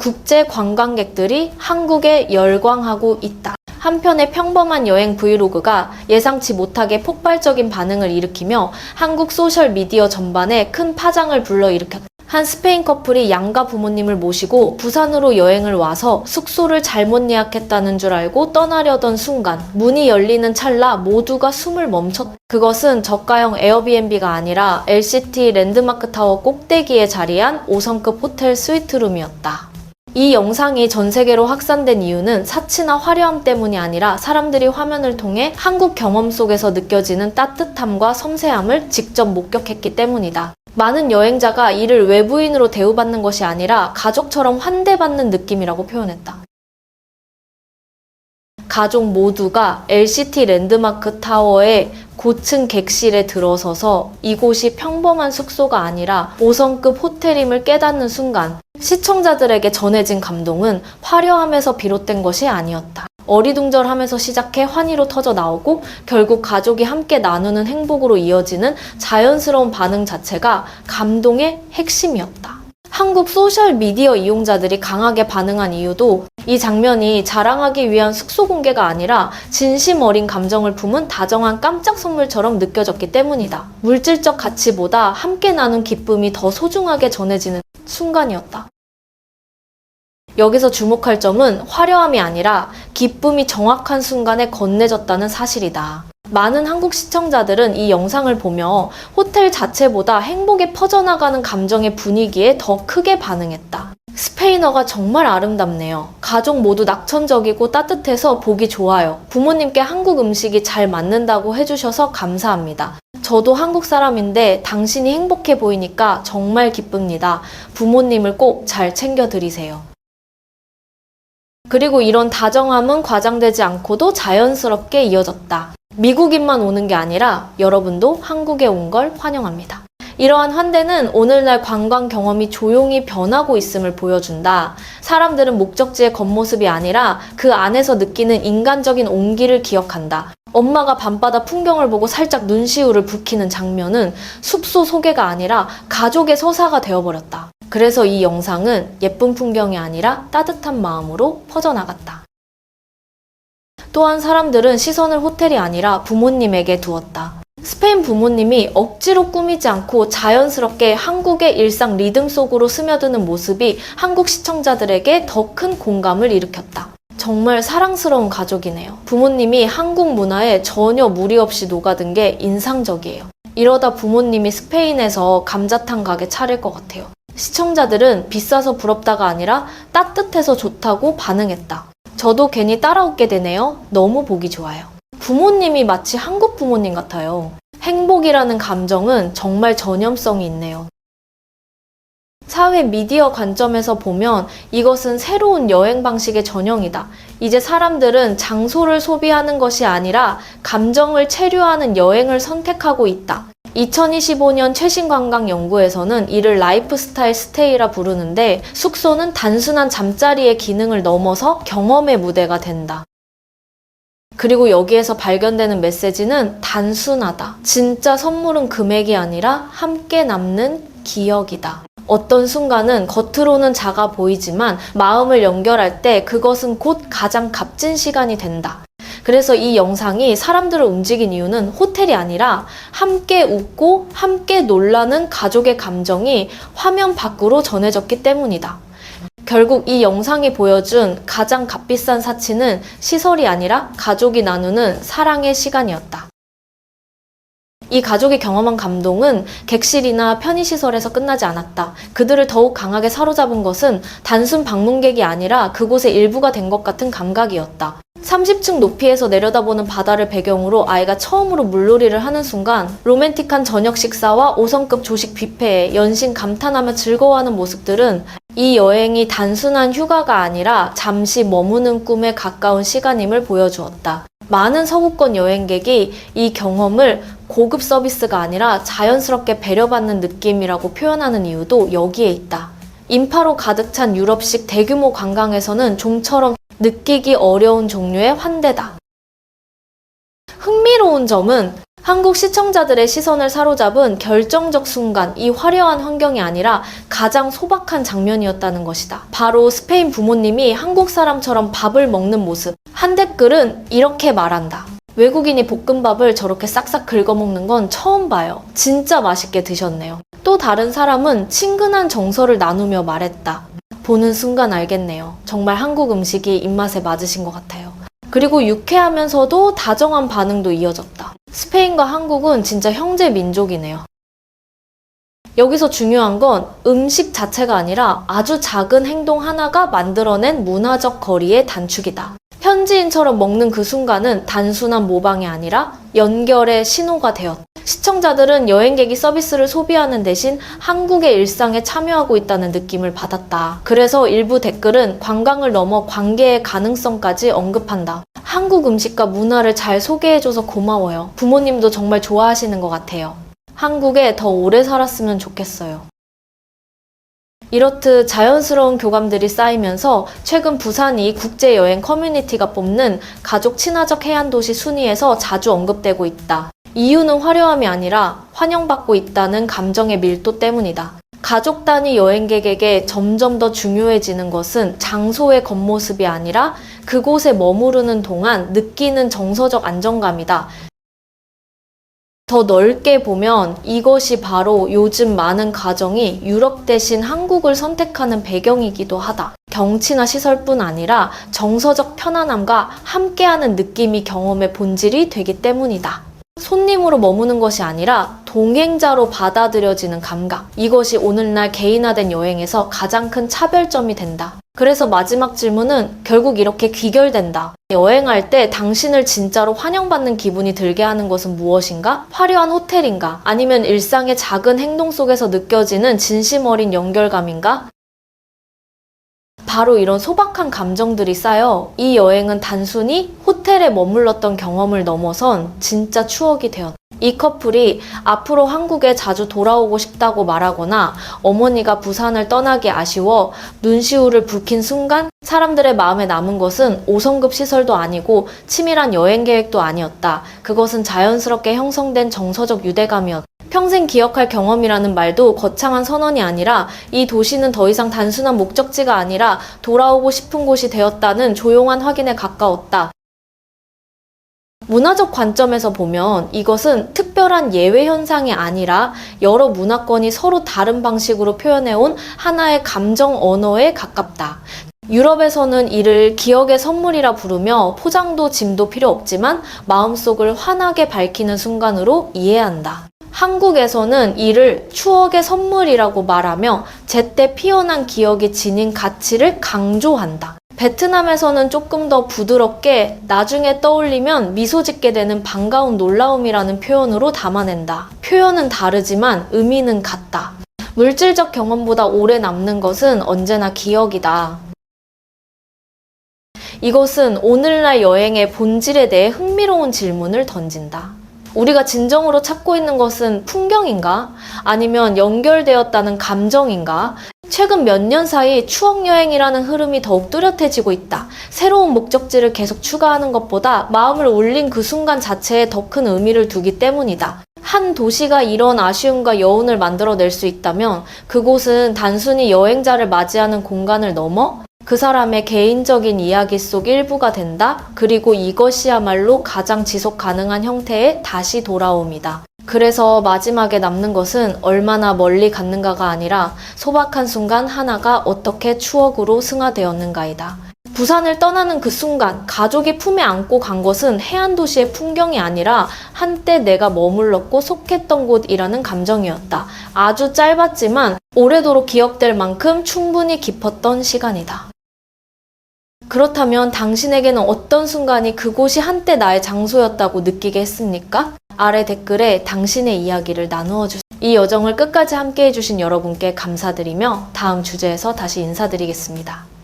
국제 관광객들이 한국에 열광하고 있다. 한편의 평범한 여행 브이로그가 예상치 못하게 폭발적인 반응을 일으키며 한국 소셜미디어 전반에 큰 파장을 불러일으켰다. 한 스페인 커플이 양가 부모님을 모시고 부산으로 여행을 와서 숙소를 잘못 예약했다는 줄 알고 떠나려던 순간 문이 열리는 찰나 모두가 숨을 멈췄다. 그것은 저가형 에어비앤비가 아니라 LCT 랜드마크 타워 꼭대기에 자리한 5성급 호텔 스위트룸이었다. 이 영상이 전 세계로 확산된 이유는 사치나 화려함 때문이 아니라 사람들이 화면을 통해 한국 경험 속에서 느껴지는 따뜻함과 섬세함을 직접 목격했기 때문이다. 많은 여행자가 이를 외부인으로 대우받는 것이 아니라 가족처럼 환대받는 느낌이라고 표현했다. 가족 모두가 LCT 랜드마크 타워의 고층 객실에 들어서서 이곳이 평범한 숙소가 아니라 5성급 호텔임을 깨닫는 순간 시청자들에게 전해진 감동은 화려함에서 비롯된 것이 아니었다. 어리둥절함에서 시작해 환희로 터져 나오고 결국 가족이 함께 나누는 행복으로 이어지는 자연스러운 반응 자체가 감동의 핵심이었다. 한국 소셜미디어 이용자들이 강하게 반응한 이유도 이 장면이 자랑하기 위한 숙소 공개가 아니라 진심 어린 감정을 품은 다정한 깜짝 선물처럼 느껴졌기 때문이다. 물질적 가치보다 함께 나눈 기쁨이 더 소중하게 전해지는 순간이었다. 여기서 주목할 점은 화려함이 아니라 기쁨이 정확한 순간에 건네졌다는 사실이다. 많은 한국 시청자들은 이 영상을 보며 호텔 자체보다 행복에 퍼져나가는 감정의 분위기에 더 크게 반응했다. 스페인어가 정말 아름답네요. 가족 모두 낙천적이고 따뜻해서 보기 좋아요. 부모님께 한국 음식이 잘 맞는다고 해주셔서 감사합니다. 저도 한국 사람인데 당신이 행복해 보이니까 정말 기쁩니다. 부모님을 꼭 잘 챙겨드리세요. 그리고 이런 다정함은 과장되지 않고도 자연스럽게 이어졌다. 미국인만 오는 게 아니라 여러분도 한국에 온 걸 환영합니다. 이러한 환대는 오늘날 관광 경험이 조용히 변하고 있음을 보여준다. 사람들은 목적지의 겉모습이 아니라 그 안에서 느끼는 인간적인 온기를 기억한다. 엄마가 밤바다 풍경을 보고 살짝 눈시울을 붉히는 장면은 숙소 소개가 아니라 가족의 서사가 되어버렸다. 그래서 이 영상은 예쁜 풍경이 아니라 따뜻한 마음으로 퍼져나갔다. 또한 사람들은 시선을 호텔이 아니라 부모님에게 두었다. 스페인 부모님이 억지로 꾸미지 않고 자연스럽게 한국의 일상 리듬 속으로 스며드는 모습이 한국 시청자들에게 더 큰 공감을 일으켰다. 정말 사랑스러운 가족이네요. 부모님이 한국 문화에 전혀 무리 없이 녹아든 게 인상적이에요. 이러다 부모님이 스페인에서 감자탕 가게 차릴 것 같아요. 시청자들은 비싸서 부럽다가 아니라 따뜻해서 좋다고 반응했다. 저도 괜히 따라웃게 되네요. 너무 보기 좋아요. 부모님이 마치 한국 부모님 같아요. 행복이라는 감정은 정말 전염성이 있네요. 사회 미디어 관점에서 보면 이것은 새로운 여행 방식의 전형이다. 이제 사람들은 장소를 소비하는 것이 아니라 감정을 체류하는 여행을 선택하고 있다. 2025년 최신 관광 연구에서는 이를 라이프스타일 스테이라 부르는데 숙소는 단순한 잠자리의 기능을 넘어서 경험의 무대가 된다. 그리고 여기에서 발견되는 메시지는 단순하다. 진짜 선물은 금액이 아니라 함께 남는 기억이다. 어떤 순간은 겉으로는 작아 보이지만 마음을 연결할 때 그것은 곧 가장 값진 시간이 된다. 그래서 이 영상이 사람들을 움직인 이유는 호텔이 아니라 함께 웃고 함께 놀라는 가족의 감정이 화면 밖으로 전해졌기 때문이다. 결국 이 영상이 보여준 가장 값비싼 사치는 시설이 아니라 가족이 나누는 사랑의 시간이었다. 이 가족이 경험한 감동은 객실이나 편의시설에서 끝나지 않았다. 그들을 더욱 강하게 사로잡은 것은 단순 방문객이 아니라 그곳의 일부가 된 것 같은 감각이었다. 30층 높이에서 내려다보는 바다를 배경으로 아이가 처음으로 물놀이를 하는 순간 로맨틱한 저녁 식사와 5성급 조식 뷔페에 연신 감탄하며 즐거워하는 모습들은 이 여행이 단순한 휴가가 아니라 잠시 머무는 꿈에 가까운 시간임을 보여주었다. 많은 서구권 여행객이 이 경험을 고급 서비스가 아니라 자연스럽게 배려받는 느낌이라고 표현하는 이유도 여기에 있다. 인파로 가득 찬 유럽식 대규모 관광에서는 좀처럼 느끼기 어려운 종류의 환대다. 흥미로운 점은 한국 시청자들의 시선을 사로잡은 결정적 순간, 이 화려한 환경이 아니라 가장 소박한 장면이었다는 것이다. 바로 스페인 부모님이 한국 사람처럼 밥을 먹는 모습. 한 댓글은 이렇게 말한다. 외국인이 볶음밥을 저렇게 싹싹 긁어먹는 건 처음 봐요. 진짜 맛있게 드셨네요. 또 다른 사람은 친근한 정서를 나누며 말했다. 보는 순간 알겠네요. 정말 한국 음식이 입맛에 맞으신 것 같아요. 그리고 유쾌하면서도 다정한 반응도 이어졌다. 스페인과 한국은 진짜 형제 민족이네요. 여기서 중요한 건 음식 자체가 아니라 아주 작은 행동 하나가 만들어낸 문화적 거리의 단축이다. 현지인처럼 먹는 그 순간은 단순한 모방이 아니라 연결의 신호가 되었다. 시청자들은 여행객이 서비스를 소비하는 대신 한국의 일상에 참여하고 있다는 느낌을 받았다. 그래서 일부 댓글은 관광을 넘어 관계의 가능성까지 언급한다. 한국 음식과 문화를 잘 소개해줘서 고마워요. 부모님도 정말 좋아하시는 것 같아요. 한국에 더 오래 살았으면 좋겠어요. 이렇듯 자연스러운 교감들이 쌓이면서 최근 부산이 국제여행 커뮤니티가 뽑는 가족 친화적 해안도시 순위에서 자주 언급되고 있다. 이유는 화려함이 아니라 환영받고 있다는 감정의 밀도 때문이다. 가족 단위 여행객에게 점점 더 중요해지는 것은 장소의 겉모습이 아니라 그곳에 머무르는 동안 느끼는 정서적 안정감이다. 더 넓게 보면 이것이 바로 요즘 많은 가정이 유럽 대신 한국을 선택하는 배경이기도 하다. 경치나 시설뿐 아니라 정서적 편안함과 함께하는 느낌이 경험의 본질이 되기 때문이다. 손님으로 머무는 것이 아니라 동행자로 받아들여지는 감각. 이것이 오늘날 개인화된 여행에서 가장 큰 차별점이 된다. 그래서 마지막 질문은 결국 이렇게 귀결된다. 여행할 때 당신을 진짜로 환영받는 기분이 들게 하는 것은 무엇인가? 화려한 호텔인가? 아니면 일상의 작은 행동 속에서 느껴지는 진심 어린 연결감인가? 바로 이런 소박한 감정들이 쌓여 이 여행은 단순히 호텔에 머물렀던 경험을 넘어선 진짜 추억이 되었다. 이 커플이 앞으로 한국에 자주 돌아오고 싶다고 말하거나 어머니가 부산을 떠나기 아쉬워 눈시울을 붉힌 순간 사람들의 마음에 남은 것은 5성급 시설도 아니고 치밀한 여행 계획도 아니었다. 그것은 자연스럽게 형성된 정서적 유대감이었다. 평생 기억할 경험이라는 말도 거창한 선언이 아니라 이 도시는 더 이상 단순한 목적지가 아니라 돌아오고 싶은 곳이 되었다는 조용한 확인에 가까웠다. 문화적 관점에서 보면 이것은 특별한 예외 현상이 아니라 여러 문화권이 서로 다른 방식으로 표현해온 하나의 감정 언어에 가깝다. 유럽에서는 이를 기억의 선물이라 부르며 포장도 짐도 필요 없지만 마음속을 환하게 밝히는 순간으로 이해한다. 한국에서는 이를 추억의 선물이라고 말하며 제때 피어난 기억이 지닌 가치를 강조한다. 베트남에서는 조금 더 부드럽게 나중에 떠올리면 미소 짓게 되는 반가운 놀라움이라는 표현으로 담아낸다. 표현은 다르지만 의미는 같다. 물질적 경험보다 오래 남는 것은 언제나 기억이다. 이것은 오늘날 여행의 본질에 대해 흥미로운 질문을 던진다. 우리가 진정으로 찾고 있는 것은 풍경인가? 아니면 연결되었다는 감정인가? 최근 몇 년 사이 추억여행이라는 흐름이 더욱 뚜렷해지고 있다. 새로운 목적지를 계속 추가하는 것보다 마음을 울린 그 순간 자체에 더 큰 의미를 두기 때문이다. 한 도시가 이런 아쉬움과 여운을 만들어낼 수 있다면 그곳은 단순히 여행자를 맞이하는 공간을 넘어 그 사람의 개인적인 이야기 속 일부가 된다. 그리고 이것이야말로 가장 지속 가능한 형태의 다시 돌아옴이다. 그래서 마지막에 남는 것은 얼마나 멀리 갔는가가 아니라 소박한 순간 하나가 어떻게 추억으로 승화되었는가이다. 부산을 떠나는 그 순간 가족이 품에 안고 간 것은 해안도시의 풍경이 아니라 한때 내가 머물렀고 속했던 곳이라는 감정이었다. 아주 짧았지만 오래도록 기억될 만큼 충분히 깊었던 시간이다. 그렇다면 당신에게는 어떤 순간이 그곳이 한때 나의 장소였다고 느끼게 했습니까? 아래 댓글에 당신의 이야기를 나누어 주세요. 이 여정을 끝까지 함께 해주신 여러분께 감사드리며 다음 주제에서 다시 인사드리겠습니다.